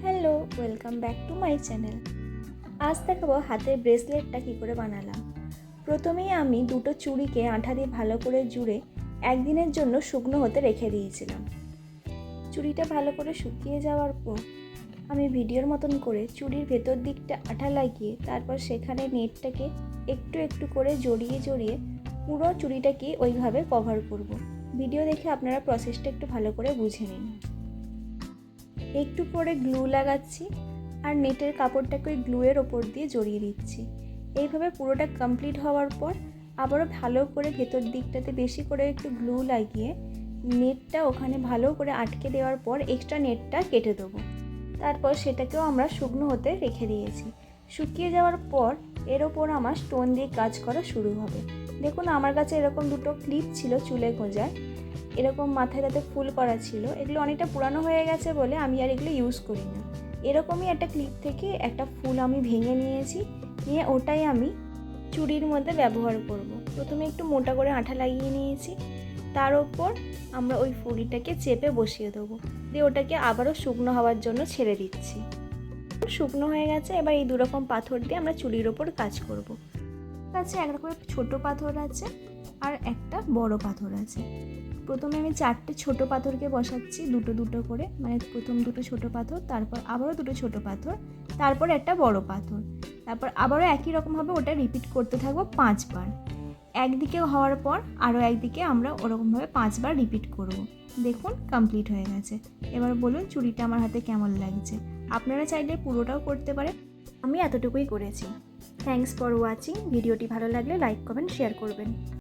Hello, welcome back to my channel. আজ দেখাবো হাতের ব্রেসলেটটা কী করে বানালাম। প্রথমেই আমি দুটো চুড়িকে আঠা দিয়ে ভালো করে জুড়ে একদিনের জন্য শুকনো হতে রেখে দিয়েছিলাম। চুড়িটা ভালো করে শুকিয়ে যাওয়ার পর আমি ভিডিওর মতন করে চুড়ির ভেতর দিকটা আঠা লাগিয়ে তারপর সেখানে নেটটাকে একটু একটু করে জড়িয়ে জড়িয়ে পুরো চুড়িটাকে ওইভাবে কভার করব। ভিডিও দেখে আপনারা প্রসেসটা একটু ভালো করে বুঝে নিন। একটু পরে গ্লু লাগাচ্ছি আর নেটের কাপড়টাকে ওই গ্লুয়ের ওপর দিয়ে জড়িয়ে দিচ্ছি। এইভাবে পুরোটা কমপ্লিট হওয়ার পর আবারও ভালো করে ভেতর দিকটাতে বেশি করে একটু গ্লু লাগিয়ে নেটটা ওখানে ভালো করে আটকে দেওয়ার পর এক্সট্রা নেটটা কেটে দেবো। তারপর সেটাকেও আমরা শুকনো হতে রেখে দিয়েছি। শুকিয়ে যাওয়ার পর এর ওপর আমার স্টোন দিয়ে কাজ করা শুরু হবে। দেখুন আমার কাছে এরকম দুটো ক্লিপ ছিল চুলে গোঁজার, এরকম মাথায় তাতে ফুল করা ছিল। এগুলো অনেকটা পুরানো হয়ে গেছে বলে আমি আর এগুলো ইউজ করি না। এরকমই একটা ক্লিপ থেকে একটা ফুল আমি ভেঙে নিয়েছি, নিয়ে ওটাই আমি চুড়ির মধ্যে ব্যবহার করব। প্রথমে একটু মোটা করে আঠা লাগিয়ে নিয়েছি, তার ওপর আমরা ওই ফুলটাকে চেপে বসিয়ে দেবো, দিয়ে ওটাকে আবারও শুকনো হওয়ার জন্য ছেড়ে দিচ্ছি। শুকনো হয়ে গেছে, এবার এই দুরকম পাথর দিয়ে আমরা চুড়ির ওপর কাজ করব। কাছে এক রকমের ছোটো পাথর আছে আর একটা বড় পাথর আছে। প্রথমে আমি 4টে ছোটো পাথরকে বসাচ্ছি দুটো দুটো করে, মানে প্রথম দুটো ছোটো পাথর, তারপর আবারও দুটো ছোটো পাথর, তারপর একটা বড় পাথর, তারপর আবারও একই রকমভাবে ওটা রিপিট করতে থাকবো 5 বার। একদিকে হওয়ার পর আরও একদিকে আমরা ওরকমভাবে 5 বার রিপিট করব। দেখুন কমপ্লিট হয়ে গেছে। এবার বলুন চুড়িটা আমার হাতে কেমন লাগছে। আপনারা চাইলে পুরোটাও করতে পারেন, আমি এতটুকুই করেছি। Thanks for watching. ভিডিওটি ভালো লাগলে লাইক কমেন্ট শেয়ার করবেন।